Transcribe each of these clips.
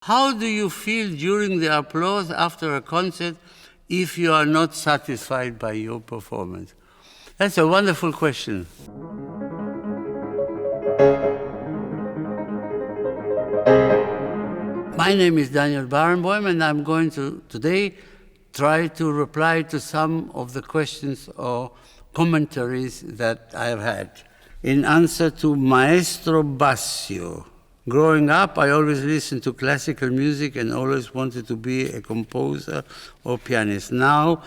How do you feel during the applause after a concert if you are not satisfied by your performance? That's a wonderful question. My name is Daniel Barenboim, and I'm going to today try to reply to some of the questions or commentaries that I have had. In answer to Maestro Bassio, growing up, I always listened to classical music and always wanted to be a composer or pianist. Now,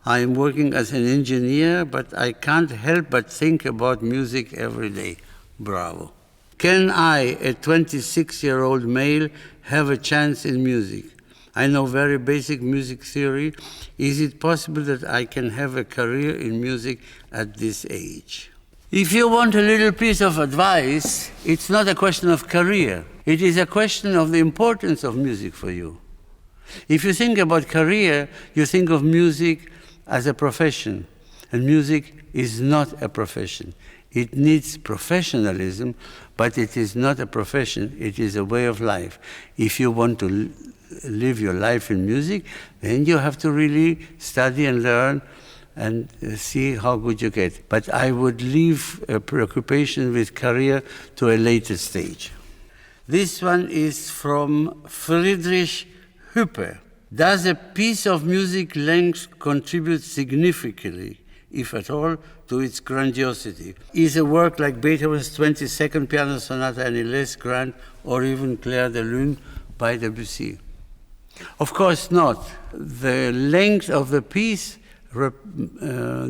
I am working as an engineer, but I can't help but think about music every day. Bravo. Can I, a 26-year-old male, have a chance in music? I know very basic music theory. Is it possible that I can have a career in music at this age? If you want a little piece of advice, it's not a question of career. It is a question of the importance of music for you. If you think about career, you think of music as a profession, and music is not a profession. It needs professionalism, but it is not a profession, it is a way of life. If you want to live your life in music, then you have to really study and learn and see how good you get. But I would leave a preoccupation with career to a later stage. This one is from Friedrich Hüppe. Does a piece of music length contribute significantly, if at all, to its grandiosity? Is a work like Beethoven's 22nd Piano Sonata any less grand, or even Clair de Lune by Debussy? Of course not. The length of the piece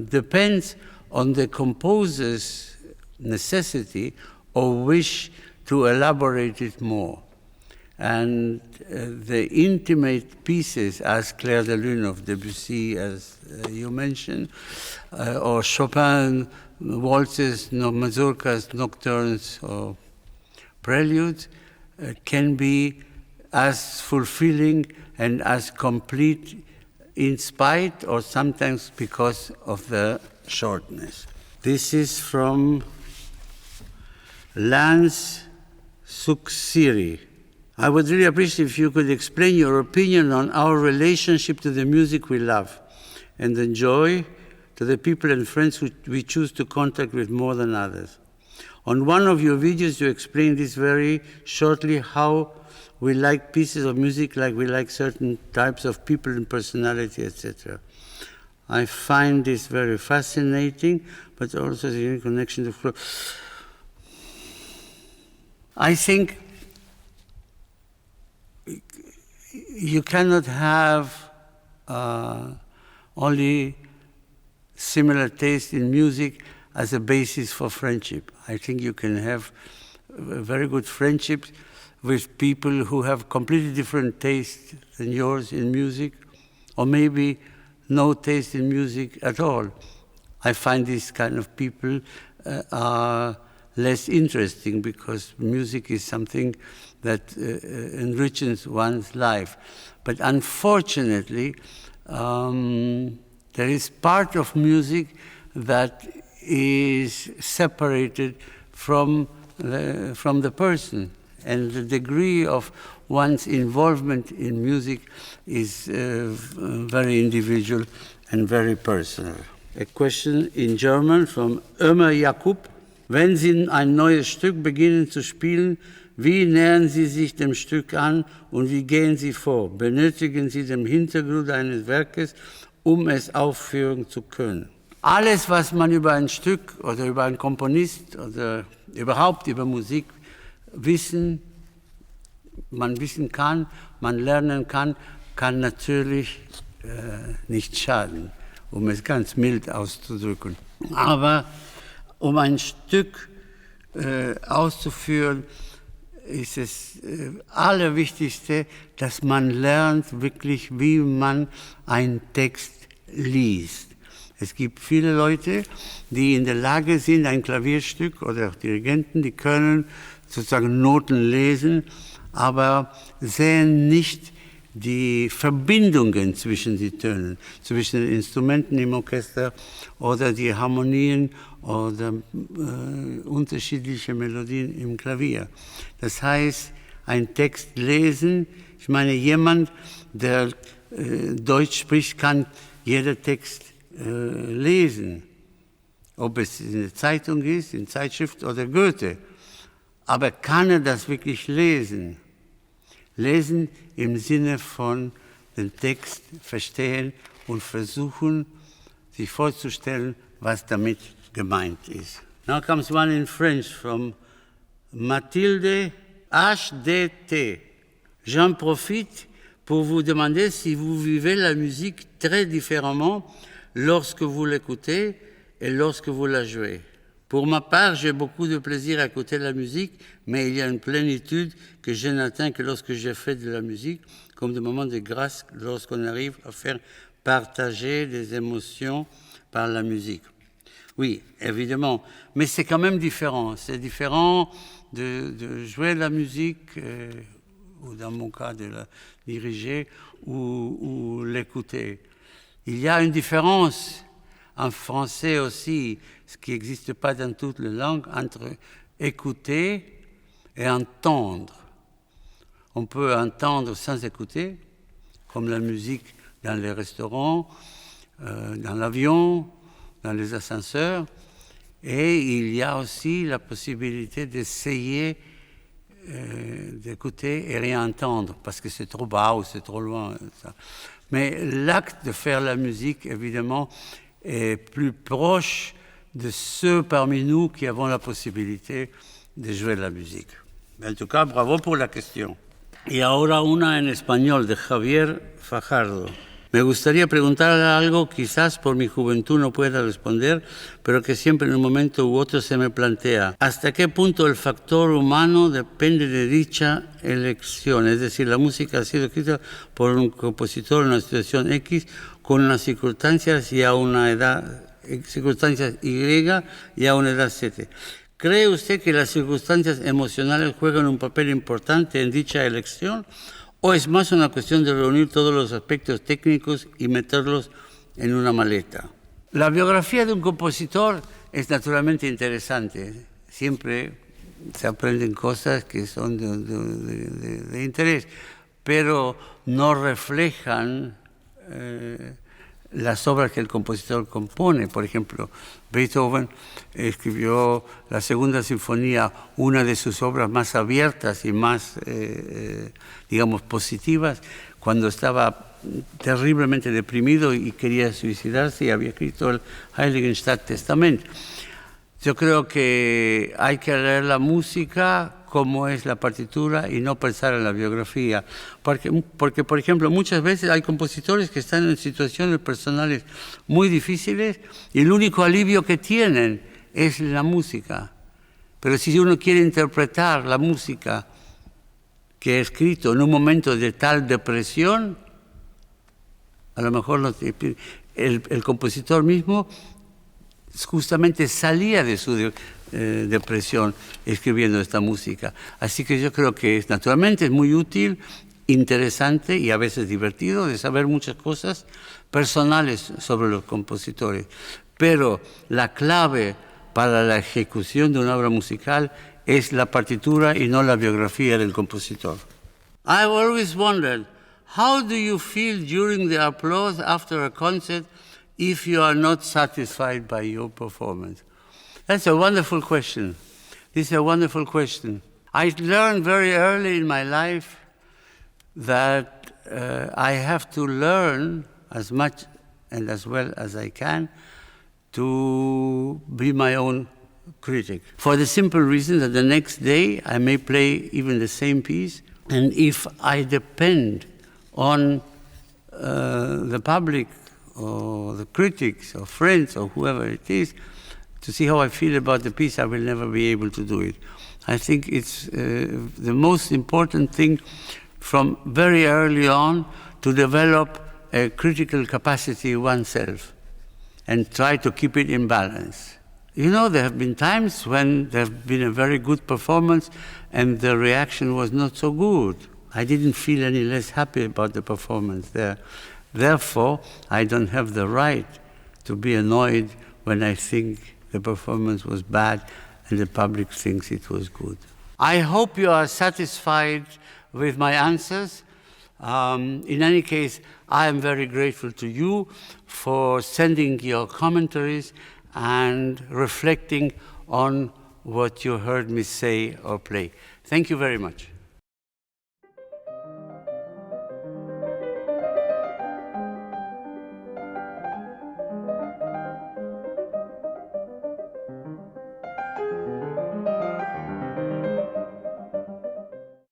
depends on the composer's necessity or wish to elaborate it more. And the intimate pieces, as Clair de Lune of Debussy, as you mentioned, or Chopin waltzes, mazurkas, nocturnes, or preludes, can be as fulfilling and as complete in spite or sometimes because of the shortness. This is from Lance Suksiri. I would really appreciate if you could explain your opinion on our relationship to the music we love and enjoy, to the people and friends who we choose to contact with more than others. On one of your videos, you explained this very shortly, how we like pieces of music like we like certain types of people and personality, etc. I find this very fascinating, but also the connection to flow. I think you cannot have only similar taste in music as a basis for friendship. I think you can have very good friendships with people who have completely different tastes than yours in music, or maybe no taste in music at all. I find these kind of people are less interesting because music is something that enriches one's life. But unfortunately, there is part of music that is separated from the person. And the degree of one's involvement in music is very individual and very personal. A question in German from Ömer Jakub. Wenn Sie ein neues Stück beginnen zu spielen, wie nähern Sie sich dem Stück an und wie gehen Sie vor? Benötigen Sie den Hintergrund eines Werkes, es aufführen zu können? Alles, was man über ein Stück oder über einen Komponist oder überhaupt über Musik wissen kann, man lernen kann, kann natürlich nicht schaden, es ganz mild auszudrücken. Aber ein Stück auszuführen, ist es Allerwichtigste, dass man lernt wirklich, wie man einen Text liest. Es gibt viele Leute, die in der Lage sind, ein Klavierstück oder auch Dirigenten, die können sozusagen Noten lesen, aber sehen nicht die Verbindungen zwischen den Tönen, zwischen den Instrumenten im Orchester oder die Harmonien oder unterschiedliche Melodien im Klavier. Das heißt, einen Text lesen Ich meine, jemand, der Deutsch spricht, kann jeden Text lesen. Ob es in der Zeitung ist, in Zeitschrift oder Goethe. Aber kann er das wirklich lesen? Lesen im Sinne von den Text verstehen und versuchen, sich vorzustellen, was damit gemeint ist. Now comes one in French from Mathilde HDT. J'en profite pour vous demander si vous vivez la musique très différemment lorsque vous l'écoutez et lorsque vous la jouez. Pour ma part, j'ai beaucoup de plaisir à écouter la musique, mais il y a une plénitude que je n'atteins que lorsque je fais de la musique, comme des moments de grâce lorsqu'on arrive à faire partager des émotions par la musique. Oui, évidemment, mais c'est quand même différent. C'est différent de jouer la musique, ou dans mon cas de la diriger, ou l'écouter. Il y a une différence en français aussi, ce qui n'existe pas dans toutes les langues, entre écouter et entendre. On peut entendre sans écouter, comme la musique dans les restaurants, dans l'avion, dans les ascenseurs. Et il y a aussi la possibilité d'essayer d'écouter et rien entendre, parce que c'est trop bas ou c'est trop loin. Ça. Mais l'acte de faire la musique, évidemment, est plus proche de ceux parmi nous qui avons la possibilité de jouer la musique. En tout cas, bravo pour la question. Y ahora una en español de Javier Fajardo. Me gustaría preguntarle algo, quizás por mi juventud no pueda responder, pero que siempre en un momento u otro se me plantea. ¿Hasta qué punto el factor humano depende de dicha elección? Es decir, la música ha sido escrita por un compositor en una situación X, con unas circunstancias y a una edad, circunstancias Y y a una edad Z. ¿Cree usted que las circunstancias emocionales juegan un papel importante en dicha elección? ¿O es más una cuestión de reunir todos los aspectos técnicos y meterlos en una maleta? La biografía de un compositor es naturalmente interesante. Siempre se aprenden cosas que son de interés, pero no reflejan las obras que el compositor compone. Por ejemplo, Beethoven escribió la Segunda Sinfonía, una de sus obras más abiertas y más, digamos, positivas, cuando estaba terriblemente deprimido y quería suicidarse y había escrito el Heiligenstadt-Testament. Yo creo que hay que leer la música como es la partitura y no pensar en la biografía. Porque, por ejemplo, muchas veces hay compositores que están en situaciones personales muy difíciles y el único alivio que tienen es la música. Pero si uno quiere interpretar la música que ha escrito en un momento de tal depresión, a lo mejor el compositor mismo justamente salía de su depresión escribiendo esta música. Así que yo creo que naturalmente es muy útil, interesante y a veces divertido de saber muchas cosas personales sobre los compositores. Pero la clave para la ejecución de una obra musical es la partitura y no la biografía del compositor. I've always wondered, how do you feel during the applause after a concert if you are not satisfied by your performance? That's a wonderful question. This is a wonderful question. I learned very early in my life that I have to learn as much and as well as I can to be my own critic. For the simple reason that the next day I may play even the same piece, and if I depend on the public or the critics or friends or whoever it is to see how I feel about the piece, I will never be able to do it. I think it's the most important thing from very early on to develop a critical capacity oneself and try to keep it in balance. You know, there have been times when there have been a very good performance and the reaction was not so good. I didn't feel any less happy about the performance there. Therefore, I don't have the right to be annoyed when I think the performance was bad and the public thinks it was good. I hope you are satisfied with my answers. In any case, I am very grateful to you for sending your commentaries and reflecting on what you heard me say or play. Thank you very much.